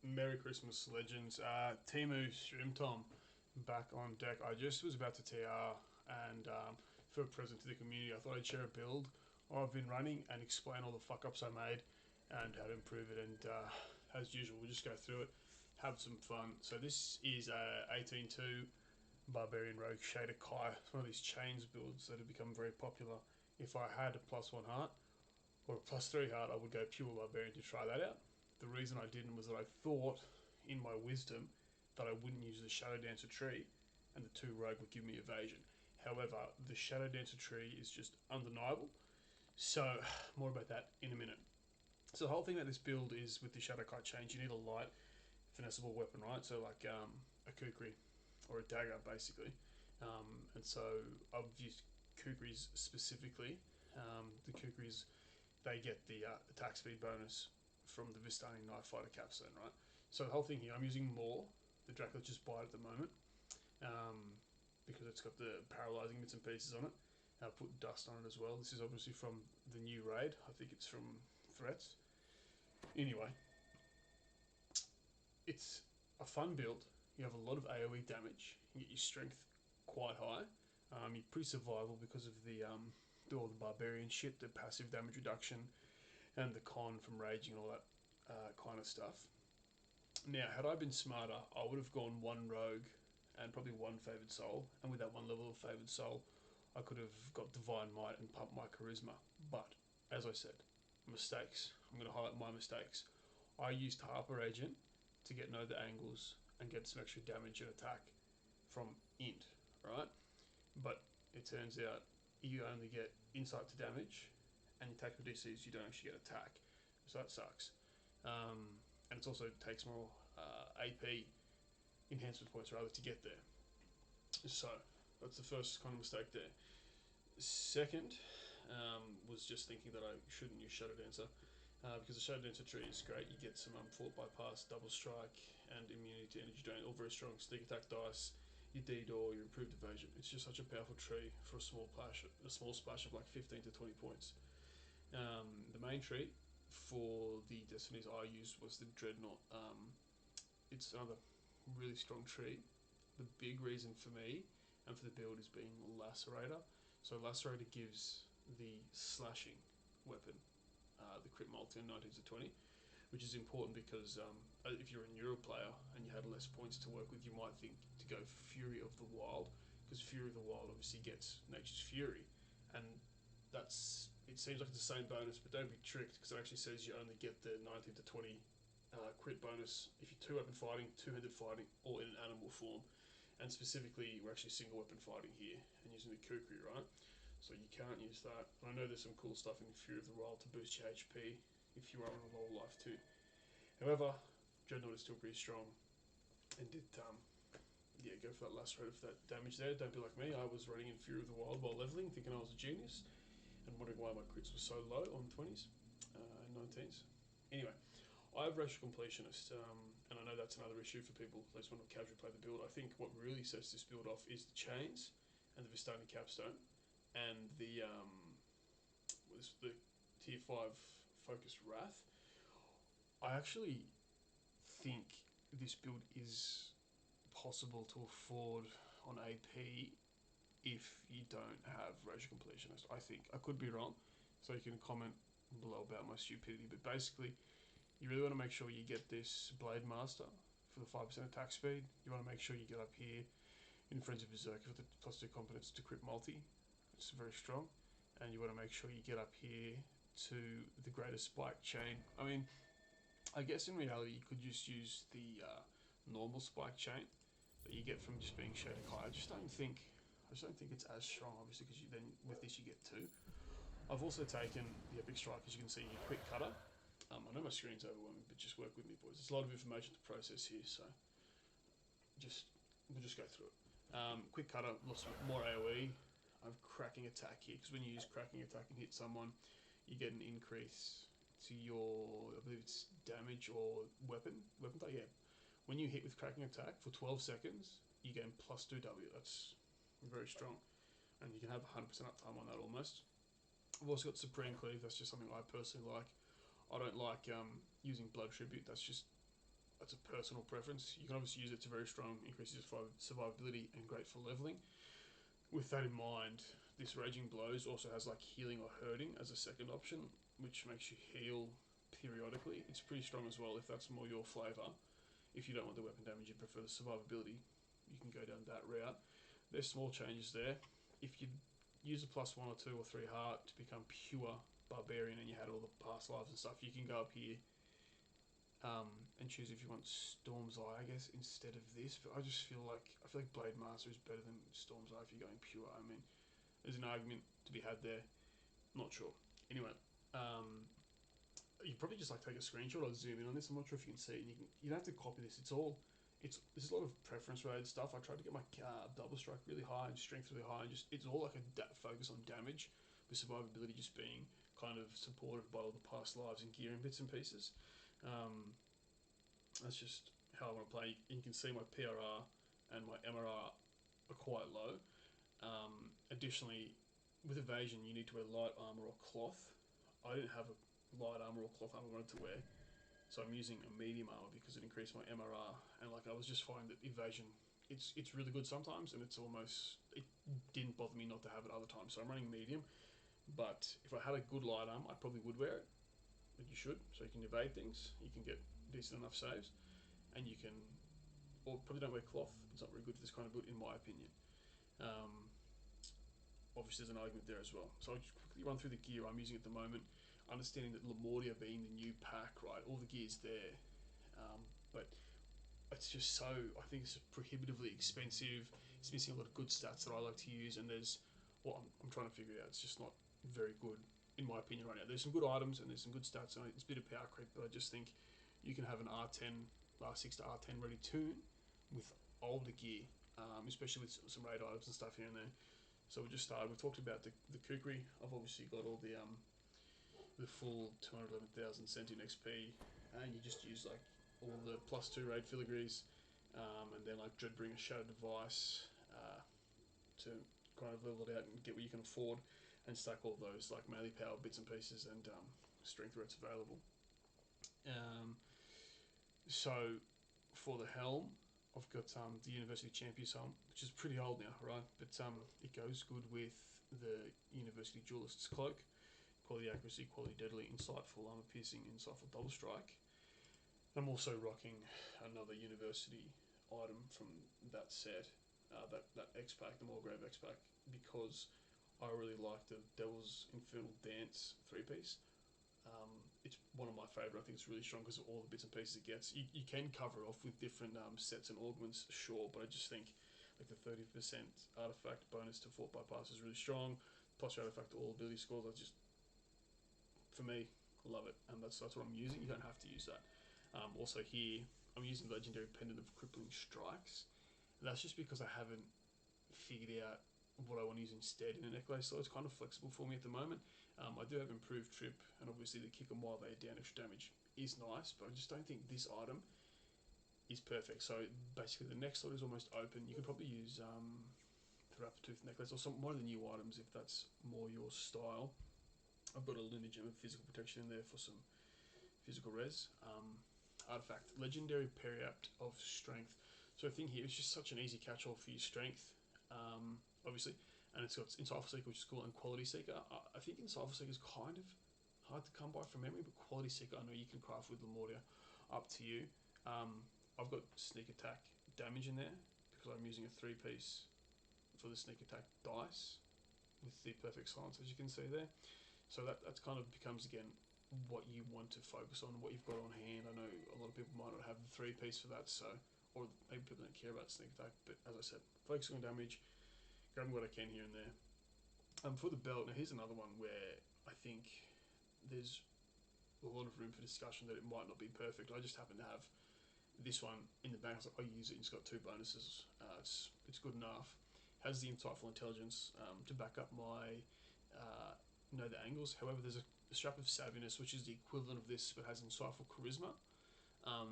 Merry Christmas, legends. Timu Stream Tom back on deck. I just was about to TR and for a present to the community, I thought I'd share a build I've been running and explain all the fuck ups I made and how to improve it. And as usual, we'll just go through it, have some fun. So, this is a 18.2 Barbarian Rogue Shader Kai. It's one of these chains builds that have become very popular. If I had a +1 heart or a +3 heart, I would go pure Barbarian to try that out. The reason I didn't was that I thought, in my wisdom, that I wouldn't use the Shadow Dancer tree and the 2 Rogue would give me evasion. However, the Shadow Dancer tree is just undeniable. So, more about that in a minute. So, the whole thing about this build is with the Shadow Kite change, you need a light, finessable weapon, right? So, like a kukri or a dagger, basically. And so, I've used kukris specifically. The kukris, they get the attack speed bonus from the Vistani Knife Fighter capstone, right? So the whole thing here, I'm using more the Dracula just bite at the moment because it's got the paralysing bits and pieces on it. I put dust on it as well. This is obviously from the new raid. I think it's from Threats. Anyway, it's a fun build. You have a lot of AoE damage. You get your strength quite high. You're pretty survival because of the do all the barbarian shit, the passive damage reduction, and the con from raging and all that kind of stuff. Now, had I been smarter, I would have gone 1 rogue and probably 1 favoured soul, and with that 1 level of favoured soul, I could have got divine might and pumped my charisma. But as I said, mistakes. I'm going to highlight my mistakes. I used Harper Agent to get know the angles and get some extra damage and attack from int, right? But it turns out you only get insight to damage, and your tactical DCs you don't actually get attack, so that sucks. And it also takes more AP enhancement points rather to get there. So that's the first kind of mistake there. Second was just thinking that I shouldn't use Shadow Dancer because the Shadow Dancer tree is great. You get some fort bypass, double strike, and immunity to energy drain. All very strong sneak attack dice. Your D-door, your improved evasion. It's just such a powerful tree for a small splash of like 15 to 20 points. The main tree for the Destinies I used was the Dreadnought. It's another really strong tree. The big reason for me and for the build is being Lacerator. So Lacerator gives the slashing weapon, the crit multi on 19 to 20, which is important because if you're a neuro player and you had less points to work with, you might think to go Fury of the Wild, because Fury of the Wild obviously gets Nature's Fury, and it seems like it's the same bonus, but don't be tricked because it actually says you only get the 19 to 20 crit bonus if you're 2-weapon fighting, 2-handed fighting, or in an animal form. And specifically, we're actually single weapon fighting here and using the kukri, right? So you can't use that. And I know there's some cool stuff in Fury of the Wild to boost your HP if you are on a low life too. However, Dreadnought is still pretty strong and did go for that last rate of that damage there. Don't be like me. I was running in Fury of the Wild while leveling, thinking I was a genius, and wondering why my crits were so low on 20s and 19s. Anyway, I have Racial Completionist, and I know that's another issue for people who just want to casually play the build. I think what really sets this build off is the chains and the Vistani Capstone and the Tier 5 Focused Wrath. I actually think this build is possible to afford on AP if you don't have Racial Completionist. I think. I could be wrong, so you can comment below about my stupidity, but basically you really want to make sure you get this Blade Master for the 5% attack speed. You want to make sure you get up here in Frenzy Berserker for the +2 competence to crit multi. It's very strong. And you want to make sure you get up here to the Greater Spike Chain. I mean, I guess in reality you could just use the normal Spike Chain that you get from just being Shader Kai. I just don't think it's as strong, obviously, because then with this you get 2. I've also taken the Epic Strike, as you can see, your Quick Cutter. I know my screen's overwhelming, but just work with me, boys. There's a lot of information to process here, so we'll just go through it. Quick Cutter, lots more AoE. I have Cracking Attack here, because when you use Cracking Attack and hit someone, you get an increase to your, I believe it's damage or weapon type, yeah. When you hit with Cracking Attack for 12 seconds, you gain +2 W. That's very strong, and you can have 100% uptime on that almost. I've also got Supreme Cleave. That's just something I personally like. I don't like using Blood Tribute. That's just that's a personal preference. You can obviously use it to very strong, increases your survivability and great for leveling. With that in mind, this Raging Blows also has like healing or hurting as a second option, which makes you heal periodically. It's pretty strong as well if that's more your flavour. If you don't want the weapon damage, you prefer the survivability, you can go down that route. There's small changes there. If you use a +1 or 2 or 3 heart to become pure Barbarian and you had all the past lives and stuff, you can go up here and choose if you want Storm's Eye, I guess, instead of this. But I feel like Blade Master is better than Storm's Eye if you're going pure. I mean, there's an argument to be had there. Not sure. Anyway, you probably just like take a screenshot or zoom in on this. I'm not sure if you can see it. You don't have to copy this. This is a lot of preference related stuff. I tried to get my double strike really high and strength really high, and it's all like a focus on damage, with survivability just being kind of supported by all the past lives and gear and bits and pieces. That's just how I want to play. You can see my PRR and my MRR are quite low. Additionally, with evasion, you need to wear light armor or cloth. I didn't have a light armor or cloth armor I wanted to wear, so I'm using a medium armor because it increased my MRR. And like I was just finding that evasion, it's really good sometimes, and it didn't bother me not to have it other times. So I'm running medium. But if I had a good light armor, I probably would wear it. But you should, so you can evade things. You can get decent enough saves, and you can, or probably don't wear cloth. It's not very good for this kind of build, in my opinion. Obviously, there's an argument there as well. So I'll just quickly run through the gear I'm using at the moment, understanding that Lemortia being the new pack, right? All the gear's there, but it's just so, I think it's prohibitively expensive. It's missing a lot of good stats that I like to use, and I'm trying to figure it out. It's just not very good, in my opinion, right now. There's some good items and there's some good stats, and it's a bit of power creep, but I just think you can have an R10, R6 to R10 ready tune with older gear, especially with some raid items and stuff here and there. So we just started. We talked about the Kukri. I've obviously got all the full 211,000 Sentient XP, and you just use like all the +2 raid filigrees, and then like Dreadbringer Shadow Device to kind of level it out and get what you can afford, and stack all those like melee power bits and pieces and strength where it's available. So for the helm, I've got the University Champions helm, which is pretty old now, right? But it goes good with the University Duelist's cloak. Quality accuracy, quality deadly, insightful armor piercing, insightful double strike. I'm also rocking another university item from that set, that X pack, the Morgrave X pack, because I really like the Devil's Infernal Dance 3-piece. It's one of my favourite. I think it's really strong because of all the bits and pieces it gets. You can cover it off with different sets and augments, sure, but I just think like the 30% artifact bonus to fort bypass is really strong. Plus your artifact to all ability scores, for me, I love it, and that's what I'm using. You don't have to use that. Also here, I'm using the Legendary Pendant of Crippling Strikes. And that's just because I haven't figured out what I want to use instead in a necklace, so it's kind of flexible for me at the moment. I do have improved trip, and obviously the kick and while they down extra damage is nice, but I just don't think this item is perfect. So basically, the next slot is almost open. You could probably use the Raptor Tooth necklace or one of the new items if that's more your style. I've got a Lunar Gem of physical protection in there for some physical res. Artifact Legendary Periapt of Strength. So the thing here is just such an easy catch-all for your strength, obviously. And it's got Insightful Seeker, which is cool, and Quality Seeker. I think Insightful Seeker is kind of hard to come by from memory, but Quality Seeker I know you can craft with Lemortia. Up to you. I've got Sneak Attack damage in there because I'm using a 3-piece for the Sneak Attack dice with the Perfect Silence, as you can see there. So that's kind of becomes again what you want to focus on, what you've got on hand. I know a lot of people might not have the 3-piece for that, so, or maybe people don't care about Sneak Attack, but as I said, focusing on damage, grabbing what I can here and there. For the belt, now here's another one where I think there's a lot of room for discussion that it might not be perfect. I just happen to have this one in the back. I use it, it's got 2 bonuses. It's good enough. Has the Insightful Intelligence to back up my know the angles. However, there's a strap of Savviness, which is the equivalent of this, but has Insightful Charisma.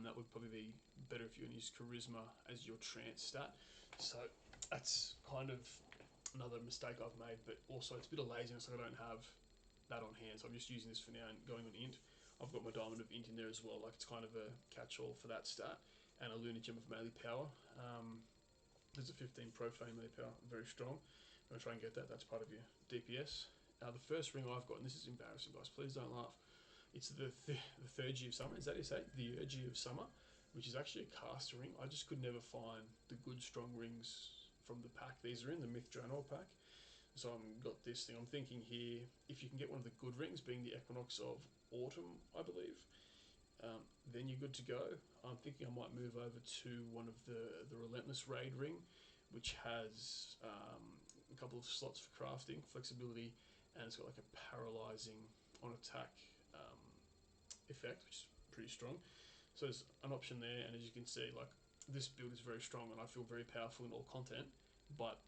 That would probably be better if you use Charisma as your trance stat. So that's kind of another mistake I've made, but also it's a bit of laziness. Like I don't have that on hand, so I'm just using this for now and going on int. I've got my Diamond of Int in there as well. Like it's kind of a catch-all for that stat, and a Lunar Gem of Melee Power. There's a 15 Profane Melee Power, very strong. I'm gonna try and get that. That's part of your DPS. The first ring I've got, and this is embarrassing, guys. Please don't laugh. It's the third Year of Summer. Is that you say? The Year of Summer, which is actually a caster ring. I just could never find the good strong rings from the pack. These are in the Myth Draenor pack. So I've got this thing. I'm thinking here, if you can get one of the good rings, being the Equinox of Autumn, I believe, then you're good to go. I'm thinking I might move over to one of the Relentless Raid ring, which has a couple of slots for crafting, flexibility, and it's got like a paralyzing on attack um, effect, which is pretty strong. So there's an option there, and as you can see, like this build is very strong, and I feel very powerful in all content, but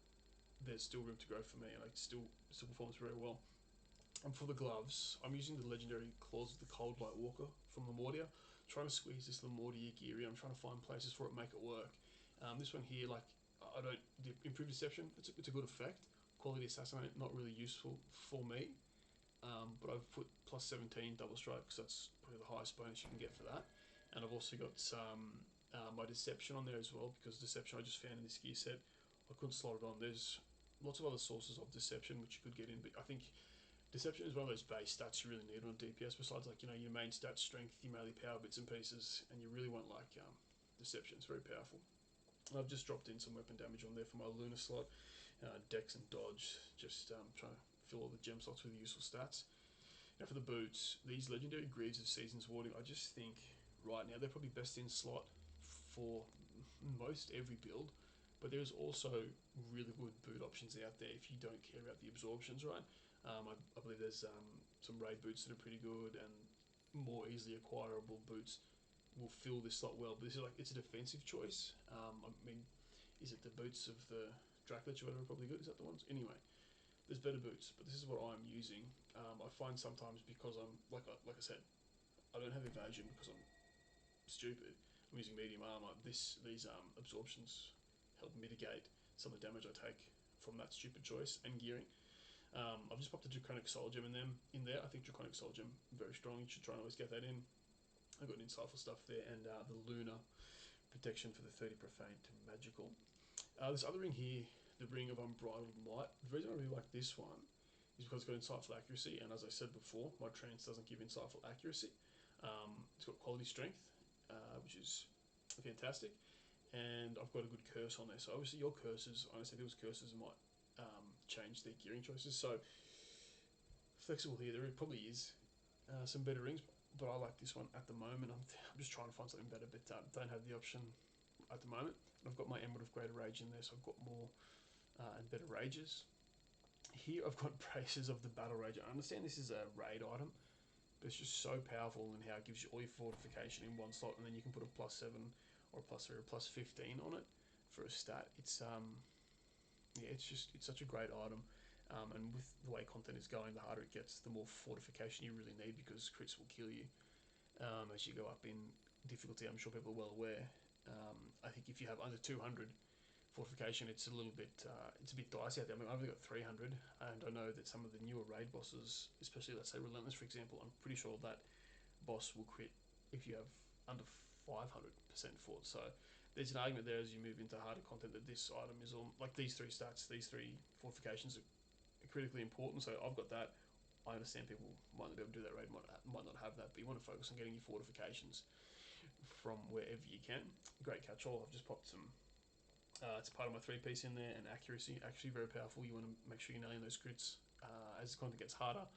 there's still room to grow for me, and I still performs very well. And for the gloves, I'm using the legendary Claws of the Cold Light Walker from Lemordia, trying to squeeze this Lemordia gear. I'm trying to find places for it, make it work. This one here, like I don't improve deception. It's a good effect. Quality assassinate, not really useful for me. But I've put plus 17 double strike because that's probably the highest bonus you can get for that. And I've also got some my deception on there as well, because deception I just found in this gear set. I couldn't slot it on. There's lots of other sources of deception which you could get in, but I think deception is one of those base stats you really need on DPS. Besides, like your main stats, strength, your melee power, bits and pieces, and you really want like deception. It's very powerful. And I've just dropped in some weapon damage on there for my Lunar slot, Dex and Dodge. Just trying to fill all the gem slots with useful stats. Now for the boots, these legendary Greaves of Season's Warding, I just think right now they're probably best in slot for most every build, but there's also really good boot options out there if you don't care about the absorptions, right? I believe there's some raid boots that are pretty good, and more easily acquirable boots will fill this slot well. But this is like it's a defensive choice. I mean, is it the boots of the Draclich or whatever? Probably good. Is that the ones? Anyway, there's better boots, but this is what I'm using. I find sometimes because I'm like I said, I don't have evasion because I'm stupid. I'm using medium armor. These absorptions help mitigate some of the damage I take from that stupid choice and gearing. I've just popped a Draconic Soul Gem in there. I think Draconic Soul Gem very strong. You should try and always get that in. I've got an insightful stuff there, and the Lunar protection for the 30 profane to magical. This other ring here, the Ring of Unbridled Might. The reason I really like this one is because it's got insightful accuracy, and as I said before, my trance doesn't give insightful accuracy. It's got quality strength, which is fantastic, and I've got a good curse on there. So obviously your curses, I understand people's curses might change their gearing choices. So flexible here, there probably is some better rings, but I like this one at the moment. I'm just trying to find something better, but don't have the option at the moment. And I've got my Emerald of Greater Rage in there, so I've got more and better rages. Here I've got Braces of the Battle Rage. I understand this is a raid item, but it's just so powerful in how it gives you all your fortification in one slot, and then you can put a plus 7 or a plus 3 or a plus 15 on it for a stat. It's yeah, it's such a great item. And with the way content is going, the harder it gets, the more fortification you really need, because crits will kill you as you go up in difficulty. I'm sure people are well aware. I think if you have under 200 fortification, it's a little bit it's a bit dicey out there. I mean, I've only got 300, and I know that some of the newer raid bosses, especially let's say Relentless for example, I'm pretty sure that boss will crit if you have under 500% fort. So there's an argument there as you move into harder content that this item is all like these three stats, these three fortifications are critically important. So I've got that. I understand people might not be able to do that raid, might not have that, but you want to focus on getting your fortifications from wherever you can. Great catch-all. I've just popped some it's part of my 3-piece in there, and accuracy, actually very powerful. You want to make sure you're nailing those crits as the content gets harder.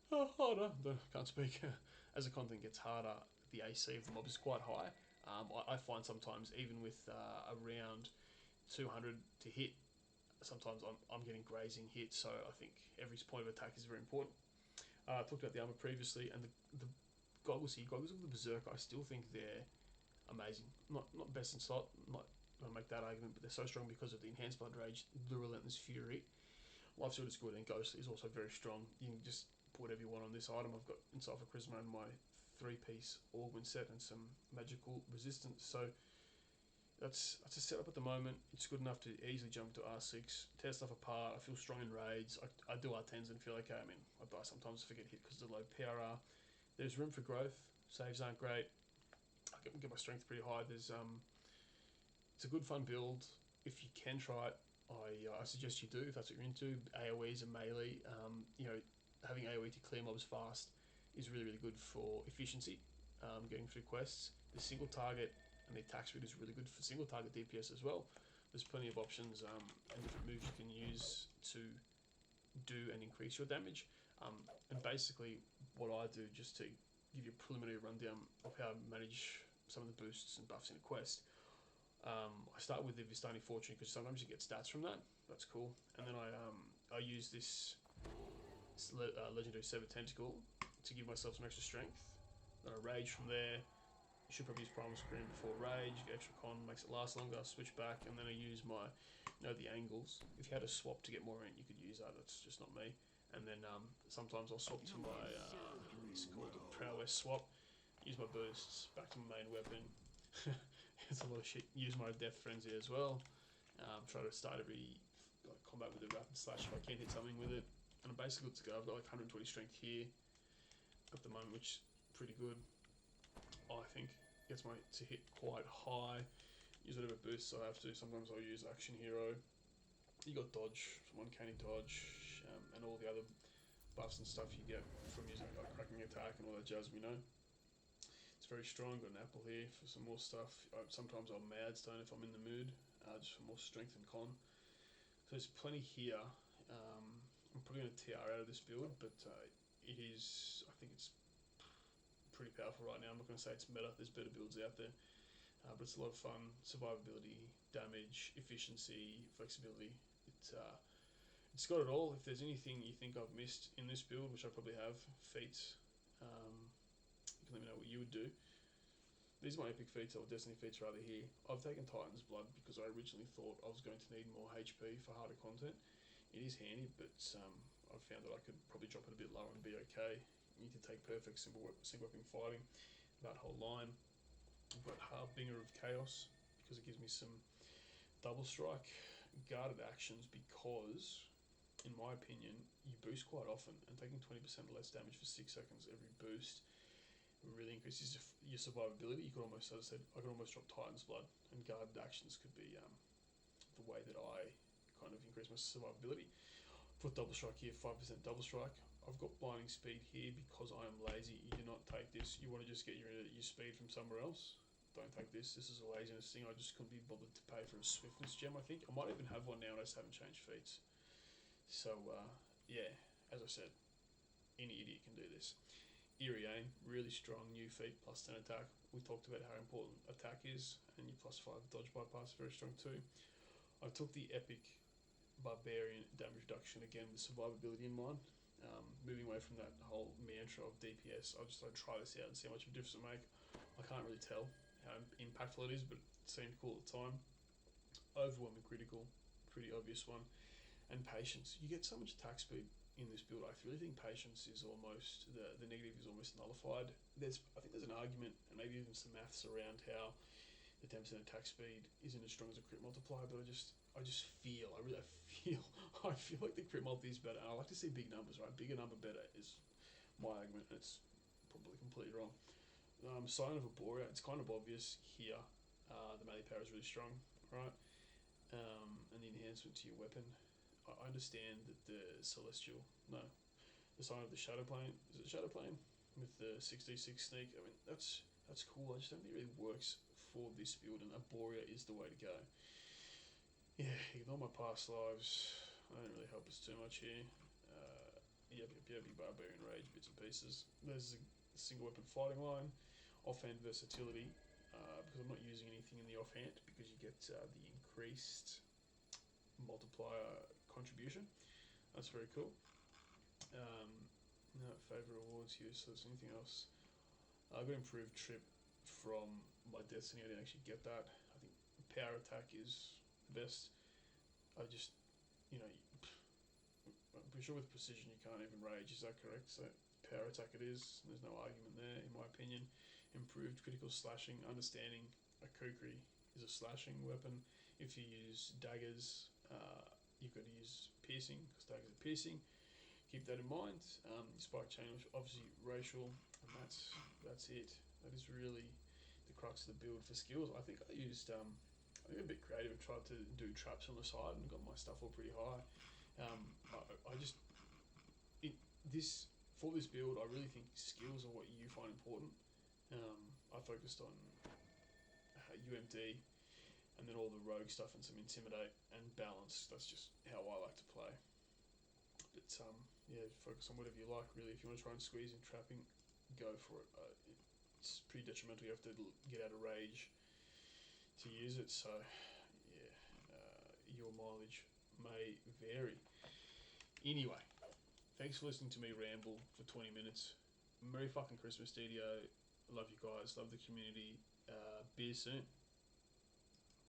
Can't speak. As the content gets harder, the AC of the mob is quite high. I find sometimes even with around 200 to hit, sometimes I'm getting grazing hits. So I think every point of attack is very important. I talked about the armor previously, and the goggles here, goggles of the Berserker. I still think they're amazing. Not best in slot. Not gonna make that argument, but they're so strong because of the enhanced blood rage, the relentless fury. Life Sword is good, and Ghostly is also very strong. You can just put whatever you want on this item. I've got Insight for Charisma and my 3-piece Augment set and some magical resistance. So that's a setup at the moment. It's good enough to easily jump to R6, tear stuff apart. I feel strong in raids. I do R10s and feel okay. I mean, I die sometimes, forget hit because of the low PRR. There's room for growth. Saves aren't great. I get my strength pretty high. It's a good fun build. If you can try it, I suggest you do if that's what you're into. AoEs and melee. Having AoE to clear mobs fast is really really good for efficiency. Getting through quests. The single target and the attack speed is really good for single target DPS as well. There's plenty of options and different moves you can use to do and increase your damage. And basically, what I do, just to give you a preliminary rundown of how I manage some of the boosts and buffs in a quest. I start with the Vistani Fortune because sometimes you get stats from that. That's cool. And then I use this legendary Severed Tentacle to give myself some extra strength. Then I rage from there. You should probably use Primal Scream before rage. Get extra con, makes it last longer. Switch back, and then I use the angles. If you had a swap to get more in, you could use that. That's just not me. And then sometimes I'll swap to my it's called the Prowess swap. Use my bursts back to my main weapon. It's a lot of shit. Use my Death Frenzy as well. Try to start every combat with a rapid slash if I can't hit something with it. And I'm basically good to go. I've got like 120 strength here at the moment, which is pretty good. I think gets my to hit quite high. Use whatever boosts I have to. Sometimes I'll use Action Hero. You got dodge, uncanny dodge, and all the other buffs and stuff you get from using like cracking attack and all that jazz. It's very strong. Got an apple here for some more stuff. Sometimes I'll Madstone if I'm in the mood, just for more strength and con. So there's plenty here. I'm probably going to TR out of this build, but it is. I think it's pretty powerful right now. I'm not going to say it's meta. There's better builds out there, but it's a lot of fun. Survivability, damage, efficiency, flexibility. It's got it all. If there's anything you think I've missed in this build, which I probably have, feats. You can let me know what you would do. These are my epic feats or destiny feats rather here. I've taken Titan's Blood because I originally thought I was going to need more HP for harder content. It is handy, but I've found that I could probably drop it a bit lower and be okay. You need to take perfect single weapon fighting, that whole line. I've got Harbinger of Chaos because it gives me some double strike guarded actions because, in my opinion, you boost quite often and taking 20% less damage for 6 seconds every boost really increases your survivability. You could almost, as I said, I could almost drop Titan's Blood, and guarded actions could be the way that I kind of increase my survivability. Put double strike here, 5% double strike. I've got blinding speed here because I am lazy. You do not take this. You want to just get your speed from somewhere else. Don't take this. This is a laziness thing. I just couldn't be bothered to pay for a swiftness gem. I think I might even have one now, and I just haven't changed feats. So yeah, as I said, any idiot can do this. Eerie Aim, really strong new feat, plus 10 attack. We talked about how important attack is, and your plus 5 dodge bypass, very strong too. I took the epic Barbarian damage reduction again with survivability in mind. Moving away from that whole mantra of DPS, I just like try this out and see how much of a difference it make. I can't really tell how impactful it is, but it seemed cool at the time. Overwhelming critical, pretty obvious one. And patience. You get so much attack speed in this build. I really think patience is almost the negative is almost nullified. I think there's an argument and maybe even some maths around how the 10% attack speed isn't as strong as a crit multiplier, but I feel I feel like the crit multi is better. And I like to see big numbers, right? Bigger number better is my argument. And it's probably completely wrong. Sign of Arborea, it's kind of obvious here. The melee power is really strong, right? And the enhancement to your weapon. I understand that the sign of the Shadow Plane, is it Shadow Plane? With the 6d6 sneak, I mean, that's cool. I just don't think it really works for this build, and Arborea is the way to go. Yeah, ignore my past lives. I don't really help us too much here. Yep, Barbarian Rage, bits and pieces. There's a single weapon fighting line, offhand versatility, because I'm not using anything in the offhand, because you get the increased multiplier contribution. That's very cool. No favourite awards here, so there's anything else. I got improved trip from my Destiny. I didn't actually get that. I think power attack is the best. I just, I'm pretty sure with precision you can't even rage. Is that correct? So power attack it is. There's no argument there, in my opinion. Improved critical slashing. Understanding a kukri is a slashing weapon. If you use daggers, you've got to use piercing because daggers are piercing. Keep that in mind. Spike chain, obviously racial, and that's it. That is really the crux of the build. For skills, I think I used I think a bit creative and tried to do traps on the side and got my stuff all pretty high. I just it, this for this build, I really think skills are what you find important. I focused on UMD and then all the rogue stuff and some intimidate and balance. That's just how I like to play. But yeah, focus on whatever you like really. If you want to try and squeeze in trapping, go for it. It's pretty detrimental. You have to get out of rage to use it. So yeah, your mileage may vary. Anyway, thanks for listening to me ramble for 20 minutes. Merry fucking Christmas, DDO. Love you guys. Love the community. Beer soon.